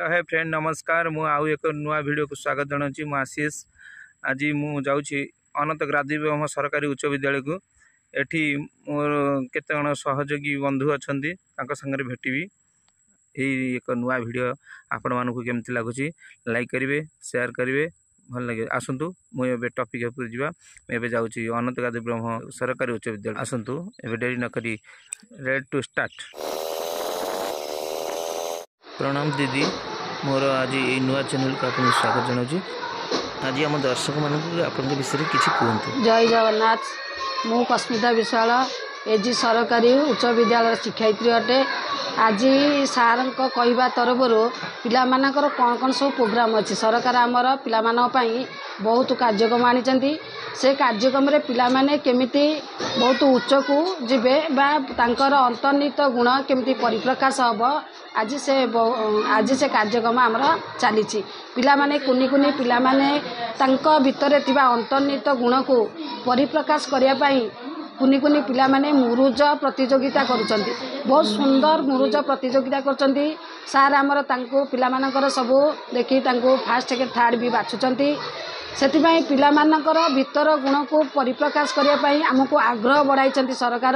है फ्रेंड नमस्कार मु आउ एक नुआ वीडियो को स्वागत जनाऊँ मु आशीष आज मु जाऊँगी अनंत ग्रादी सरकारी उच्च विद्यालय को एठी मोर केते जण सहयोगी बंधु अच्छा सागर भेटबी यही एक नुआ वीडियो आपण मानक केमती लगुच लाइक करेंगे शेयर करेंगे भल लगे आसतु मुझे टॉपिक उपर जावा मुझे जाऊँगी अनंत ग्रादी ब्रह्म सरकारी उच्च विद्यालय आसतु एवं डेरी नक रेड टू स्टार्ट। प्रणाम दीदी मोर आज ये नुआ चैनल को आपको स्वागत जनाऊँ। आज आम दर्शक मानक आपन विषय किसी कहतु। जय जगन्नाथ मु कस्मिता विशाल एजी सरकारी उच्च विद्यालय शिक्षयित्री अटे। आज सार कहवा तरफ पिलामानकर कौन कौन सब प्रोग्राम अच्छी सरकार आमर पिलामानपाई बहुत कार्यक्रम आनी से कार्यक्रम रे पिलामाने केमिति बहुत उच्च को जीवे बा तांकर अंतर्निहित गुण केमिति परिप्रकाश हम आज से कार्यक्रम आमर चली पिलामाने कुनी कुनी पिलामाने तांको भितरे थिबा अंतर्निहित गुण को परिप्रकाश करिया पाई कुनी कुनी पिला माने मुरुज प्रतियोगिता करुचंती बहुत सुंदर मुरुज प्रतियोगिता करुचंती सार आमर तांको पिला मानकर सबू देखि तांको फास्ट सेकेंड थर्ड भी बाछुचंती सेतिबाई पिला मानकर भीतर गुण को परिप्रकाश करिया पाई हमको आग्रह बढ़ाई सरकार।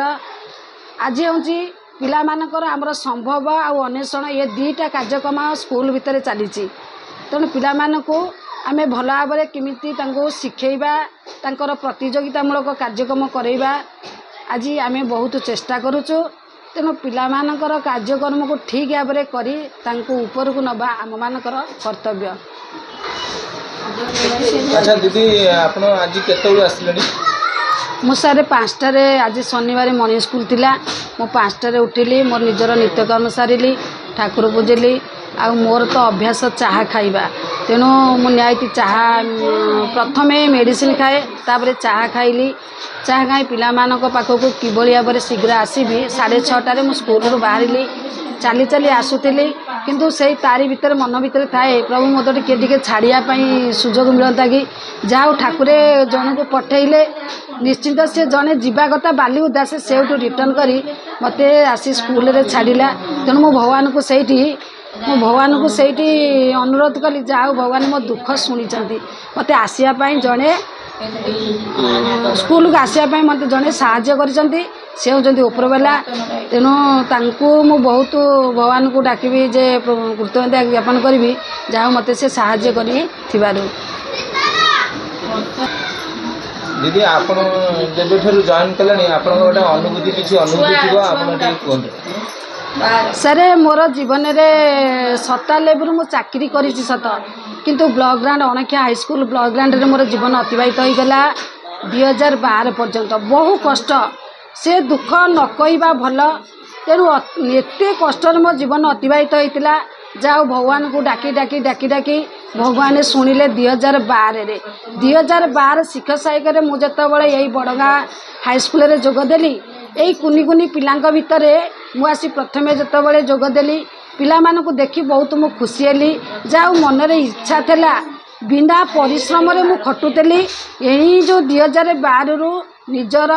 आज होची पिला मानकर आमर संभव आउ अन्वेषण ये दुईटा कार्यक्रम स्कूल भितर चली तेणु पिला मानको आमे भल भाव में केमिति तांको शिखेबा तांकर प्रतियोगितामूलक कार्यक्रम करेबा आज आमे बहुत चेष्टा करुचु तेणु पिला मानकर कार्यक्रम को ठीक भाव में करी तांको ऊपर को नबा आम मानकर कर्तव्य। अच्छा दीदी आपण आज केतळु आसलेनी? मु सारे 5टारे आज शनिवार मॉर्निंग स्कूल थिला मु 5टारे उठिली मोर निजर नित्यकर्म सारिली ठाकुर पूजिली आ मोर तो अभ्यास चाहा खाइबा तेणु मु निहायती चाहा प्रथमे मेडिसिन खाए तापर चाहा खाइली चाहा खाई पिला मानक पाखक किभली भाव में शीघ्र आसबि 6:30 मु स्कूल बाहरी चली चली आसुली किंतु से तारी भीतर मन भीतर थाए प्रभु मत टे छाड़िया सुजोग मिलता कि जाओ ठाकुरे जन को पठेले निश्चिंत से जड़े जावा कथा बालीउदा से सेठू रिटर्न करी मत आसी स्कूल रे छाड़िला तेणु मो भगवान को सही मो भगवान को सही अनुरोध कली जाओ भगवान मो दुख शुणी मत आसवाई जड़े स्कूल को आसवाई मत जड़े साहाय्य कर से होती उपरवाला तेणु तांकु मु बहुत भगवान को डाकबी जे कृतज्ञता ज्ञापन करी जहाँ मत से साहाय्य करी थिबारु। दीदी आपण जेबे ठरु जॉइन कलानी आपण गोटे अनुभूति किछि अनुभूति थिबो आपण टे कोन सरे मोर जीवन रे 7 लेवल मु चाकरी करी सत किंतु ब्लॉक ग्रांड अणख्या हाई स्कूल ब्लॉक ग्रांड रे मोर जीवन अतिबाहित हो गला 2012 पर्यंत बहु कष्ट से दुख न कहवा भल तेणु एत कष्ट मो जीवन अतिबाहित होता जाओ भगवान को डाकी डाकी डाकी डाकी भगवान शुणिले 2012 रे 2012 शिक्षा सहायक मुझे यही बड़गा हाई स्कूल रे जोगदेली यही कुनी कुनी पिलांक भितर मुसी प्रथमे जितेबाला जोगदेली पिला मानकु देखी बहुत मु खुशी हेली जाओ मनरे इच्छा थिला बिना परिश्रम रे मु खटुतेली यही जो 2012 रु निजर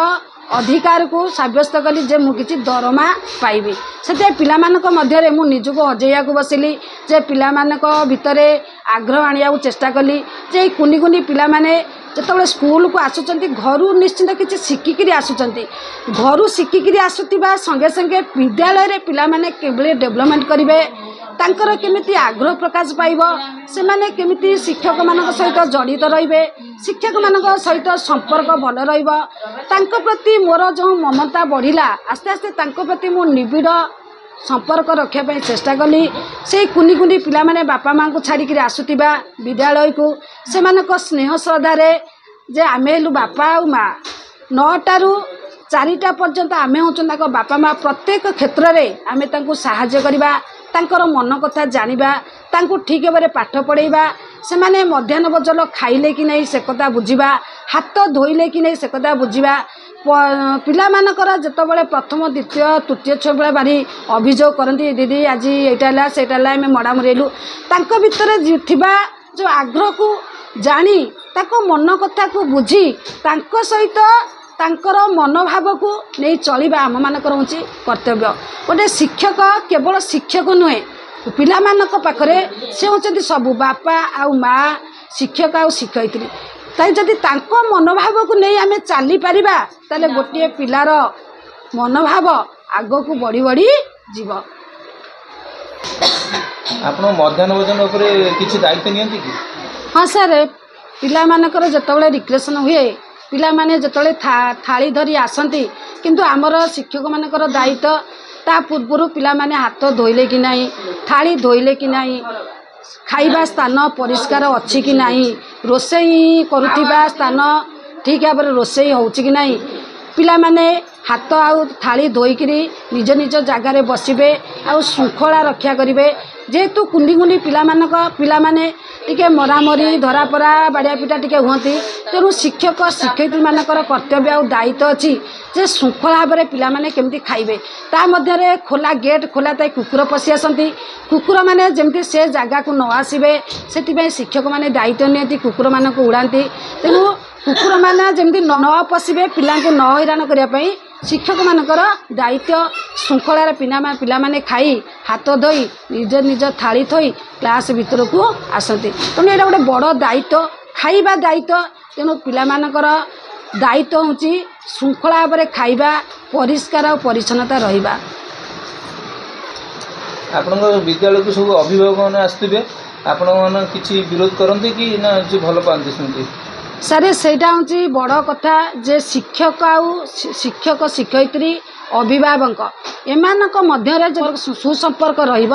अधिकार को सब्यस्त कली जे मु किछि दरमा पाइबी से पिला मानक मध्यरे मु निजको अजैया को बसिली जे पिला मानक भितरे आग्रह आनिया चेष्टा कली जे कुनी कुनी पिला माने जिते स्कूल को आसुचंती घरू निश्चिंत किछि शिखिकी आसुचंती घरू शिखिकी आसुतिबा संगे संगे विद्यालय रे पिला माने केबले डेवलपमेंट करिवे तांकर केमिति आग्रह प्रकाश पाइब से माने केमिति शिक्षक मानक सहित जड़ित रहिबे शिक्षक मानक सहित संपर्क भल रहिब तांको प्रति मोर जो ममता बढ़िला आस्ते आस्ते तांको प्रति मो निबिड़ संपर्क रखा पाई चेष्टा कली से कुनी कुनी पिला माने बापा माँ को छाड़ी आसुतिबा विद्यालय को से मानक स्नेह श्रद्धारे जे आमे हेलु बापा आ माँ 9टा रु 4टा पर्यंत आमे होचन ताको बापा माँ प्रत्येक क्षेत्र में आमे तांको साहाय्य करिबा तांकर मन कथा जानिबा तांको ठीक भाव में पाठ पढ़ेबा से माने मध्याह्न भोजन खाइले कि नहीं से कथा बुझिबा हाथ धोइले कि नहीं से कथा बुझिबा पिला मानकर जितेबाला प्रथम द्वितीय तृतीय छुआ भारी अभियोग करती दीदी आज यहाँ से मड़ा मुरेलु तांको भितर थिबा जो आग्रह को जानी ताको मन कथा को बुझी तांको सहित तांकर मनोभाव को नहीं चलवा आम मानकर हूँ कर्तव्य। गोटे शिक्षक केवल शिक्षक नुहे ପିଲାମାନଙ୍କ ପାଖରେ ସେ ହେଉଛନ୍ତି ସବୁ ବାପା ଆଉ ମା ଶିକ୍ଷକ ଆଉ ଶିକ୍ଷୟିତ୍ରୀ। ତାই ଯଦି ତାଙ୍କ ମନୋଭାବକୁ ନେଇ ଆମେ ଚାଲିପାରିବା ତାହେଲେ ଗୋଟିଏ ପିଲାର ମନୋଭାବ ଆଗକୁ ବଢ଼ି ବଢ଼ି ଯିବ। ଆପଣ ମଧ୍ୟାହ୍ନ ଭୋଜନ ଉପରେ କିଛି ଦାୟିତ୍ୱ ନିଅନ୍ତି କି? ହଁ ସାର୍, ପିଲାମାନଙ୍କର ଯେତେବେଳେ ରିକ୍ରେସନ୍ ହୁଏ, ପିଲାମାନେ ଯେତେବେଳେ ଥାଳି ଧରି ଆସନ୍ତି, କିନ୍ତୁ ଆମର ଶିକ୍ଷକମାନଙ୍କର ଦାୟିତ୍ୱ ତା ପୂର୍ବରୁ ପିଲାମାନେ ହାତ ଧୋଇଲେ କି ନାହିଁ, ଥାଳି ଧୋଇଲେ କି ନାହିଁ, ଖାଇବା ସ୍ଥାନ ପରିଷ୍କାର ଅଛି କି ନାହିଁ, ରୋଷେଇ କରୁଥିବା ସ୍ଥାନ ଠିକ୍ ଭାବରେ ରୋଷେଇ ହେଉଛି କି ନାହିଁ, ପିଲାମାନେ ହାତ ଆଉ ଥାଳି ଧୋଇକିରି ନିଜ ନିଜ ଜାଗାରେ ବସିବେ ଆଉ ଶୃଙ୍ଖଳା ରକ୍ଷା କରିବେ। ଯେହେତୁ କୁଣ୍ଡି କୁଣ୍ଡି ପିଲାମାନେ ଟିକେ ମରାମରି ଧରାପରା ବାଡ଼ିଆ ପିଟା ଟିକେ ହୁଅନ୍ତି, ତେଣୁ ଶିକ୍ଷକ ଶିକ୍ଷୟିତ୍ରୀମାନଙ୍କର କର୍ତ୍ତବ୍ୟ ଆଉ ଦାୟିତ୍ୱ ଅଛି ଯେ ଶୃଙ୍ଖଳା ଭାବରେ ପିଲାମାନେ କେମିତି ଖାଇବେ। ତା ମଧ୍ୟରେ ଖୋଲା ଗେଟ୍ ଖୋଲା ଥାଏ, କୁକୁର ପଶି ଆସନ୍ତି, କୁକୁରମାନେ ଯେମିତି ସେ ଜାଗାକୁ ନ ଆସିବେ ସେଥିପାଇଁ ଶିକ୍ଷକମାନେ ଦାୟିତ୍ୱ ନିଅନ୍ତି, କୁକୁରମାନଙ୍କୁ ଉଡ଼ାନ୍ତି। ତେଣୁ କୁକୁରମାନେ ଯେମିତି ନ ପଶିବେ, ପିଲାଙ୍କୁ ନ ହଇରାଣ କରିବା ପାଇଁ ଶିକ୍ଷକମାନଙ୍କର ଦାୟିତ୍ୱ ଶୃଙ୍ଖଳାରେ ପିଲାମାନେ ଖାଇ ହାତ ଧୋଇ ନିଜ ନିଜ ଥାଳି ଥୋଇ କ୍ଲାସ୍ ଭିତରକୁ ଆସନ୍ତି। ତେଣୁ ଏଇଟା ଗୋଟେ ବଡ଼ ଦାୟିତ୍ୱ, ଖାଇବା ଦାୟିତ୍ୱ। ତେଣୁ ପିଲାମାନଙ୍କର ଦାୟିତ୍ୱ ହେଉଛି ଶୃଙ୍ଖଳା ଭାବରେ ଖାଇବା, ପରିଷ୍କାର ଆଉ ପରିଚ୍ଛନ୍ନତା ରହିବା। ଆପଣଙ୍କ ବିଦ୍ୟାଳୟକୁ ସବୁ ଅଭିଭାବକମାନେ ଆସିଥିବେ, ଆପଣମାନେ କିଛି ବିରୋଧ କରନ୍ତି କି ନା ଭଲ ପାଆନ୍ତି ସେମିତି? ସାର୍, ସେଇଟା ହେଉଛି ବଡ଼ କଥା ଯେ ଶିକ୍ଷକ ଆଉ ଶିକ୍ଷକ ଶିକ୍ଷୟିତ୍ରୀ ଅଭିଭାବକ ଏମାନଙ୍କ ମଧ୍ୟରେ ଯଦି ସୁସମ୍ପର୍କ ରହିବ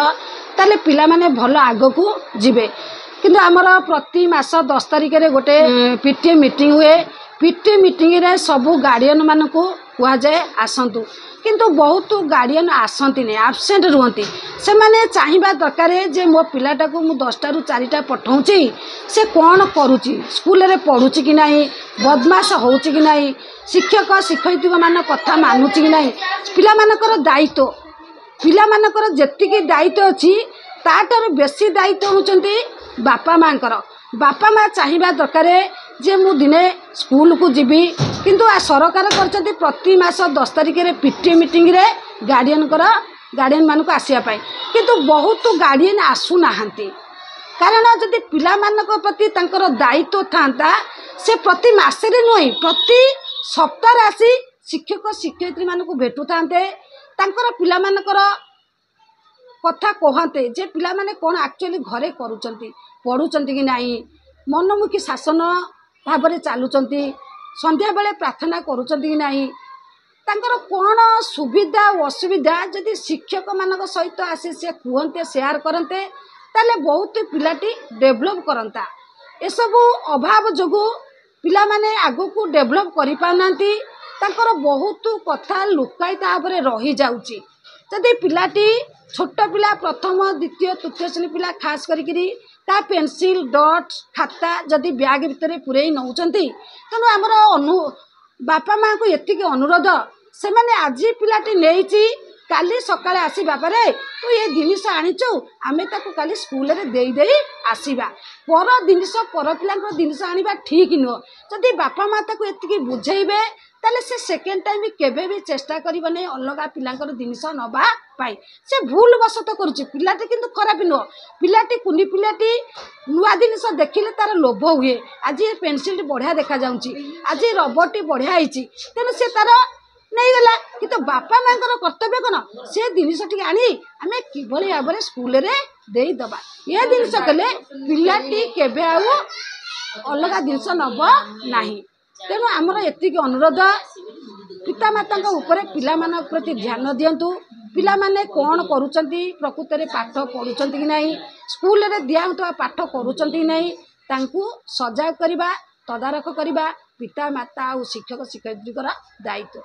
ତାହେଲେ ପିଲାମାନେ ଭଲ ଆଗକୁ ଯିବେ। କିନ୍ତୁ ଆମର ପ୍ରତି ମାସ 10 ତାରିଖରେ ଗୋଟେ PTA ମିଟିଂ ହୁଏ। PTA ମିଟିଂରେ ସବୁ ଗାର୍ଡ଼ିଆନମାନଙ୍କୁ କୁହାଯାଏ ଆସନ୍ତୁ, କିନ୍ତୁ ବହୁତ ଗାର୍ଡ଼ିଆନ ଆସନ୍ତିନି, ଆବସେଣ୍ଟ ରୁହନ୍ତି। ସେମାନେ ଚାହିଁବା ଦରକାର ଯେ ମୋ ପିଲାଟାକୁ ମୁଁ 10ଟାରୁ 4ଟା ପଠାଉଛି, ସେ କ'ଣ କରୁଛି, ସ୍କୁଲରେ ପଢ଼ୁଛି କି ନାହିଁ, ବଦମାସ ହେଉଛି କି ନାହିଁ, ଶିକ୍ଷକ ଶିକ୍ଷୟିତ୍ରୀମାନଙ୍କ କଥା ମାନୁଛି କି ନାହିଁ। ପିଲାମାନଙ୍କର ଦାୟିତ୍ୱ, ପିଲାମାନଙ୍କର ଯେତିକି ଦାୟିତ୍ୱ ଅଛି ତାଠାରୁ ବେଶୀ ଦାୟିତ୍ୱ ହେଉଛନ୍ତି ବାପା ମାଆଙ୍କର। ବାପା ମା ଚାହିଁବା ଦରକାର ଯେ ମୁଁ ଦିନେ ସ୍କୁଲକୁ ଯିବି, କିନ୍ତୁ ସରକାର କରିଛନ୍ତି ପ୍ରତି ମାସ 10 ତାରିଖରେ PTA ମିଟିଂରେ ଗାର୍ଡ଼ିଆନମାନଙ୍କୁ ଆସିବା ପାଇଁ, କିନ୍ତୁ ବହୁତ ଗାର୍ଡ଼ିଆନ ଆସୁନାହାନ୍ତି। କାରଣ ଯଦି ପିଲାମାନଙ୍କ ପ୍ରତି ତାଙ୍କର ଦାୟିତ୍ୱ ଥାଆନ୍ତା, ସେ ପ୍ରତି ମାସରେ ନୁହେଁ ପ୍ରତି ସପ୍ତାହରେ ଆସି ଶିକ୍ଷକ ଶିକ୍ଷୟିତ୍ରୀମାନଙ୍କୁ ଭେଟୁଥାନ୍ତେ, ତାଙ୍କର ପିଲାମାନଙ୍କର କଥା କହନ୍ତେ ଯେ ପିଲାମାନେ କ'ଣ ଆକ୍ଚୁଆଲି ଘରେ କରୁଛନ୍ତି, ପଢ଼ୁଛନ୍ତି କି ନାହିଁ, ମନମୁଖୀ ଶାସନ ଭାବରେ ଚାଲୁଛନ୍ତି, ସନ୍ଧ୍ୟାବେଳେ ପ୍ରାର୍ଥନା କରୁଛନ୍ତି କି ନାହିଁ, ତାଙ୍କର କ'ଣ ସୁବିଧା ଓ ଅସୁବିଧା ଯଦି ଶିକ୍ଷକମାନଙ୍କ ସହିତ ଆସି ସେ କୁହନ୍ତେ, ସେୟାର କରନ୍ତେ, ତାହେଲେ ବହୁତ ପିଲାଟି ଡେଭଲପ୍ କରନ୍ତା। ଏସବୁ ଅଭାବ ଯୋଗୁଁ ପିଲାମାନେ ଆଗକୁ ଡେଭଲପ୍ କରିପାରୁନାହାନ୍ତି, ତାଙ୍କର ବହୁତ କଥା ଲୁକାୟିତ ଭାବରେ ରହିଯାଉଛି। ଯଦି ପିଲାଟି ଛୋଟ ପିଲା, ପ୍ରଥମ ଦ୍ୱିତୀୟ ତୃତୀୟ ଶ୍ରେଣୀ ପିଲା ଖାସ୍ କରିକିରି ତା ପେନସିଲ୍ ଡଟ୍ ଖାତା ଯଦି ବ୍ୟାଗ୍ ଭିତରେ ପୁରେଇ ନେଉଛନ୍ତି, ତେଣୁ ଆମର ବାପା ମାଆଙ୍କୁ ଏତିକି ଅନୁରୋଧ, ସେମାନେ ଆଜି ପିଲାଟି ନେଇଛି, କାଲି ସକାଳେ ଆସି ବାପାରେ ତୁ ଏ ଜିନିଷ ଆଣିଛୁ, ଆମେ ତାକୁ କାଲି ସ୍କୁଲରେ ଦେଇ ଆସିବା। ପର ଜିନିଷ ପର ପିଲାଙ୍କର ଜିନିଷ ଆଣିବା ଠିକ୍ ନୁହଁ। ଯଦି ବାପା ମା ତାକୁ ଏତିକି ବୁଝେଇବେ ତାହେଲେ ସେ ସେକେଣ୍ଡ ଟାଇମ୍ କେବେ ବି ଚେଷ୍ଟା କରିବ ନାହିଁ ଅଲଗା ପିଲାଙ୍କର ଜିନିଷ ନେବା ପାଇଁ। ସେ ଭୁଲ ବଶତଃ କରୁଛି, ପିଲାଟି କିନ୍ତୁ ଖରାପ ନୁହଁ। ପିଲାଟି କୁନି ପିଲାଟି ନୂଆ ଜିନିଷ ଦେଖିଲେ ତାର ଲୋଭ ହୁଏ, ଆଜି ଏ ପେନସିଲ୍ଟି ବଢ଼ିଆ ଦେଖାଯାଉଛି, ଆଜି ରବରଟି ବଢ଼ିଆ ହେଇଛି, ତେଣୁ ସେ ତାର ନେଇଗଲା। କିନ୍ତୁ ବାପା ମାଆଙ୍କର କର୍ତ୍ତବ୍ୟ କ'ଣ, ସେ ଜିନିଷଟିକି ଆଣି ଆମେ କିଭଳି ଭାବରେ ସ୍କୁଲରେ ଦେଇଦେବା। ଏ ଜିନିଷ କଲେ ପିଲାଟି କେବେ ଆଉ ଅଲଗା ଜିନିଷ ନେବ ନାହିଁ। ତେଣୁ ଆମର ଏତିକି ଅନୁରୋଧ, ପିତାମାତାଙ୍କ ଉପରେ ପିଲାମାନଙ୍କ ପ୍ରତି ଧ୍ୟାନ ଦିଅନ୍ତୁ। ପିଲାମାନେ କ'ଣ କରୁଛନ୍ତି, ପ୍ରକୃତରେ ପାଠ ପଢ଼ୁଛନ୍ତି କି ନାହିଁ, ସ୍କୁଲରେ ଦିଆହେଉଥିବା ପାଠ କରୁଛନ୍ତି କି ନାହିଁ, ତାଙ୍କୁ ସଜାଗ କରିବା, ତଦାରଖ କରିବା ପିତାମାତା ଆଉ ଶିକ୍ଷକ ଶିକ୍ଷୟିତ୍ରୀଙ୍କର ଦାୟିତ୍ୱ।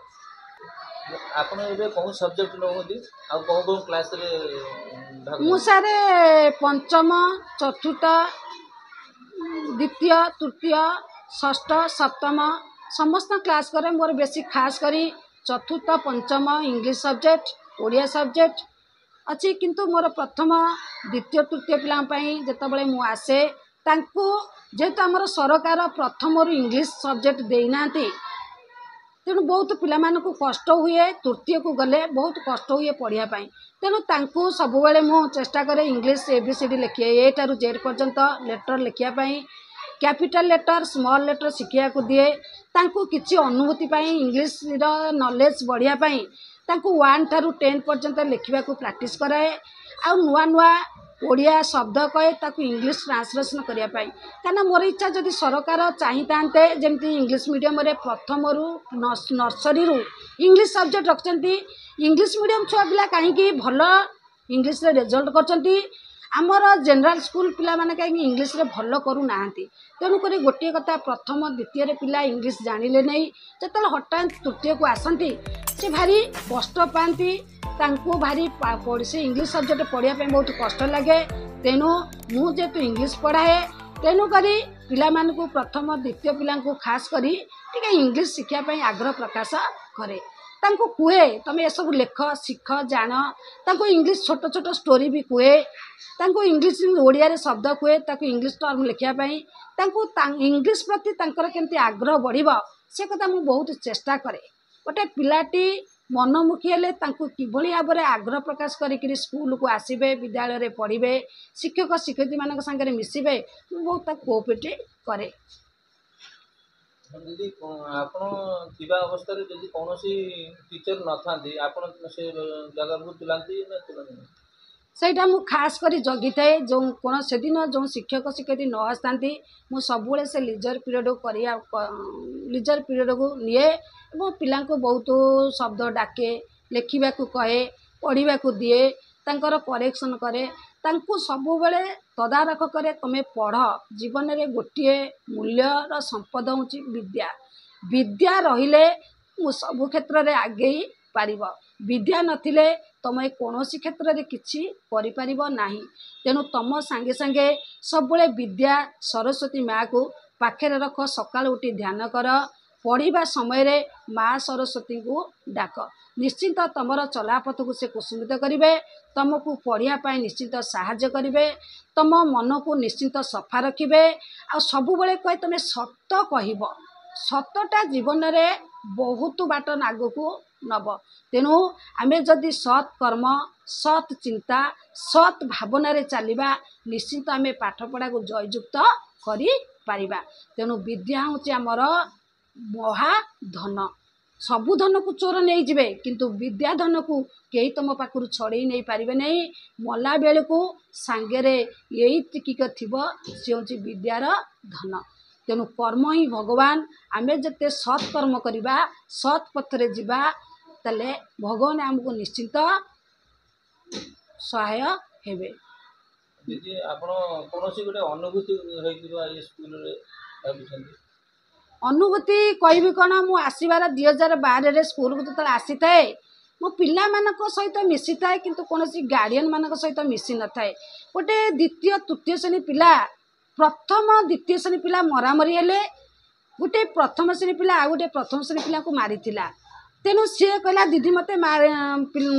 ଆପଣ ଏବେ କେଉଁ ସବଜେକ୍ଟ ନେଉଛନ୍ତି ଆଉ କେଉଁ କ୍ଲାସ୍ରେ? ମୁଁ ସାର୍ ପଞ୍ଚମ, ଚତୁର୍ଥ, ଦ୍ୱିତୀୟ, ତୃତୀୟ, ଷଷ୍ଠ, ସପ୍ତମ ସମସ୍ତ କ୍ଲାସ୍ କରେ। ମୋର ବେଶୀ ଖାସ୍ କରି ଚତୁର୍ଥ ପଞ୍ଚମ ଇଂଲିଶ ସବଜେକ୍ଟ, ଓଡ଼ିଆ ସବଜେକ୍ଟ ଅଛି। କିନ୍ତୁ ମୋର ପ୍ରଥମ ଦ୍ୱିତୀୟ ତୃତୀୟ ପିଲାଙ୍କ ପାଇଁ ଯେତେବେଳେ ମୁଁ ଆସେ, ତାଙ୍କୁ ଯେହେତୁ ଆମର ସରକାର ପ୍ରଥମରୁ ଇଂଲିଶ ସବଜେକ୍ଟ ଦେଇନାହାନ୍ତି, तेणु बहुत पिलामानकु कष्ट हुए तृतीय को गले बहुत कष्ट हुए पढ़ाई तेणु तांकु सबुबले मु चेष्टा करे इंग्लिश एबीसीडी लिखे ए टारू जेड पर्यंत लेटर लिखापी कैपिटल लेटर स्मॉल लेटर शिखिया को दिए तांकु किछि अनुभूति पाई इंग्लिश रो नॉलेज बढ़िया पाई तांकु 1 टारू 10 पर्यंत लिखा को प्रैक्टिस कराए आ नुआ नुआ ओडिया शब्द कहे ताकु इंग्लिश ट्रांसलेशन करिया पाई काना मोर इच्छा जदि सरकार चाहिए जमती इंग्लिश मीडियम रे प्रथम रु नर्सरी रु इंग्लिश सब्जेक्ट रखचंती इंग्लिश मीडियम छुआ पिला कहीं भल इंग्लिश रे रिजल्ट करचंती आमर जनरल स्कूल पिला माने कहीं इंग्लिश रे भल करू नाहंती तेणुक गोटे कथा प्रथम द्वितीय रे पिला इंग्लिश जानिले नहीं जतल हठात तृतीय को आसंती से भारी कष्ट पाती तांको भारी से इंग्लिश सब्जेक्ट पढ़िया बहुत कष्ट लगे तेणु मु जेतु इंग्लिश पढ़ाए तेणु करी पिला मानकु प्रथम द्वितीय पिला खास करी टिके इंग्लिश शिक्षा पई आग्रह प्रकाश करे तांको कुए तमे ए सब लेख शिख जान तांको इंग्लिश छोट छोट स्टोरी भी कुए तांको इंग्लिश ओडिया रे शब्द कुए ताको इंग्लिश टर्म लिखिया पई तांको इंग्लिश प्रति तांकर केमती आग्रह बढ़िबो से कथा मु बहुत चेष्टा करे गोटे पिलाटी मनमुखी हेले तांको किभली भाव में आग्रह प्रकाश करी स्कूल को आसबे विद्यालय रे पढ़िबे शिक्षक शिक्षयित्री मान संगे मिसिबे बहुत कोऑपरेट करे दीदी आपन अवस्था जदि कौन टीचर न था से जगह को तुलांती ना तुलांती सेटा मु खास करी जगी थाए जो कौन से दिन जो शिक्षक शिक्षयित्री न आसता मु सबुले से लीजर पीरियड को लीजर पीरियड को निए एवं पिला को बहुत शब्द डाके लिखा कहे पढ़ा को दिए तांकर करेक्शन करे तांकु सबुबले तदारख करे तमे पढ़ जीवन रे गोटे मूल्यर संपद होची विद्या विद्या रहिले मु सब क्षेत्र रे आगे पारिब विद्या नथिले तमे कोनोसी क्षेत्र रे किछि करि पारिबो नाही तेनु तम संगे संगे सबुले विद्या सरस्वती माँ को पाखे रख सकाळ उठी ध्यान कर पढ़ा समय रे माँ सरस्वती को डाक निश्चिंत तमर चलापथ को से कुसुमित करेंगे तुमको पढ़ापी निश्चिंत साहाय्य करेंगे तुम मन को निश्चिंत सफा रखिए आ सब बेले कहे तुम सत कह सतटा जीवन में बहुत बाट आग को नब तेणु आम जदि सत् कर्म सत् चिंता सत् भावना रे चलवा निश्चिंत आम पाठपढ़ा को जययुक्त कर तेणु विद्या हूँ आमर महाधन सबु धन को चोर नहीं जिबे किंतु विद्या धन को कई तुम पाखु छड़े नहीं पारे नहीं मला बेल को सांगेरे यही टिकिक थिबो से होची विद्यार धन तेणु कर्म ही भगवान आमे जते सत् कर्म करिबा सत् पथरे जिबा तले भगवान हमको निश्चिंत सहाय हेबे दीदी आपण कोनोसी गोटे अनुभूति होइतिबा ए स्कूल रे भाबिछन्ती अनुभूति कहबी कौन मु आसबार 2012 रे स्कूल को जो आसी थाए मो पिला मानक सहित मिसी थाए किंतु कौन गार्डियन मानक सहित मिसी न थाए गोटे द्वितीय तृतीय श्रेणी पिला प्रथम द्वितीय श्रेणी पिला मरामरी हेले गोटे प्रथम श्रेणी पिला आ गोटे प्रथम श्रेणी पिला को मारी तेणु सी कहला दीदी मते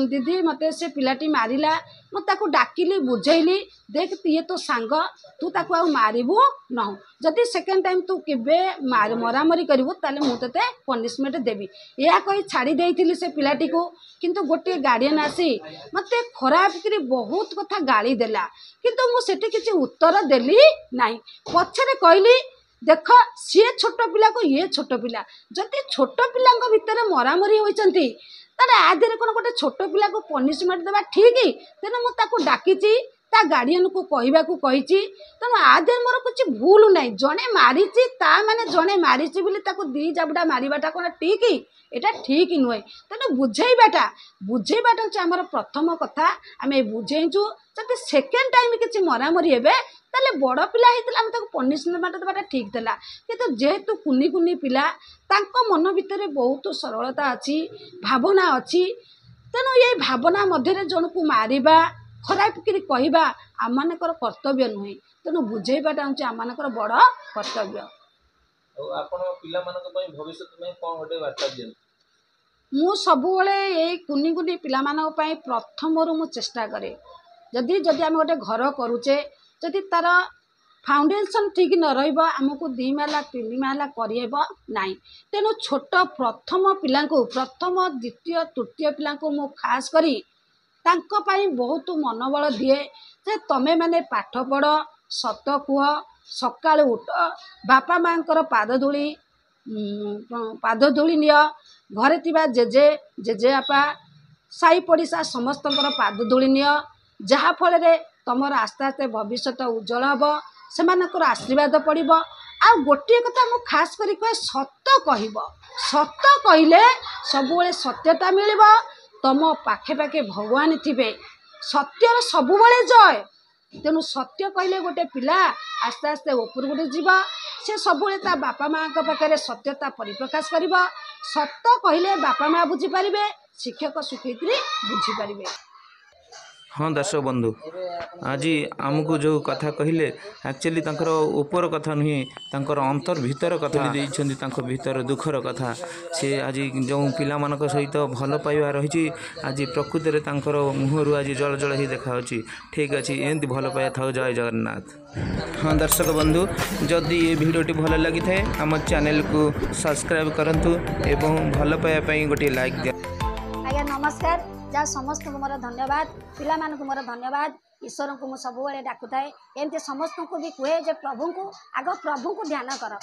दीदी मते से पिलाटी मारिला मुझे डाकिली बुझेली देख ये तो सांग तू ताको आ मारिबू न जदि सेकेंड टाइम तू केबे मरामरी करू ताले मु तते पनिशमेंट देवी या कही छाड़ी देइथिली से पिलाटी को किंतु गोटे गार्डियन आसी मते खराब करी बहुत कथा गाली देला किंतु मु सेठी किछि उत्तर देली नाही पछरे कहली देख सी छोट पिला को ये छोट पिला जदि छोट पिला भितर मरामरी होइचंती ताले आधे कौन गोटे छोट पिला को पनिशमेंट देवा ठीक तेना मुझे डाकी ता गार्डियन को कहवा को कही तेणु आधे मोर कुछ भूल नहीं जड़े मारी माने जड़े मारी दी जाबड़ा मारिबाटा कौन ठीक एटा ठीक नुहे तेणु बुझेबाटा हूँ आमर प्रथम कथा आम बुझेचु जब सेकेंड टाइम किसी मरामरी हे ताले बड़ पिला होता आम पनिशमेंट देवाटा ठीक था कि जेहेतु कुनी कुनी पिला तांको मन भितर बहुत सरलता अच्छी भावना अच्छी तेणु ये भावना मध्य जन को मारिबा खराब करी कहवा आमर कर्तव्य नुहे तेणु बुझेबाटा हूँ आमर बड़ कर्तव्य मु सबुबले ये कुनी कुनी पिला प्रथम रु मु चेष्टा करे जदि जदि आम गोटे घर करुचे जदि तार फाउंडेशन ठीक न रहिबो आमको 2 माला 3 माला करिहेबो नाही। तेणु छोट प्रथम पिलांको प्रथम द्वितीय तृतीय पिलांको मु खास करी तांको पाई बहुत मनोबल दिए जे तमे माने पाठ पढ़ सत कुह सकाळ उठ बापा मांकर पाद धूली नियो घरे थिबा जेजे जेजेबापा साई पड़िशा समस्तंकर पाद धूली नियो जहा फल रे तमर आस्ते आस्ते भविष्य उज्जवल हम से आशीर्वाद पड़ो। आ गोटे कथा मु खास करी कहे सत कहब सत कहले सबुबले सत्यता मिल तुम पाखे पाखे भगवान थिबे सत्यर सबुबले जय। तेणु सत्य कहले गोटे पिला आस्ते आस्ते ऊपर गोटे जीव से सबुबले ता बापा माँ पाखे सत्यता परिप्रकाश कर सत कहले बापा माँ बुझीपारे शिक्षक शिक्षयित्री बुझीपारे। हाँ दर्शक बंधु आज आमको जो कथा कहले एक्चुअली तांकर ऊपर कथा नुहे तांकर अंतर भीतर कथा देइछन्ति तांको भीतर दुखर कथा से आज जो पिला मानक सहित भल पाइबा रही आज प्रकृत रे तांकर मुहरु आज जल जल ही देखा ठीक अच्छे एमती भल पाइबा था। जय जगन्नाथ। हाँ दर्शक बंधु जदि ये भिडियोटी भल लगी थाए आम चैनल को सब्सक्राइब करंतु एवं भल पाइबा गोटे लाइक दिया। आज्ञा नमस्कार जा समस्त को मोर धन्यवाद पिला मान को मोर धन्यवाद ईश्वर को मुझे सब डाकू थाए एमती समस्त को भी कहे प्रभु को आग प्रभु को ध्यान कर।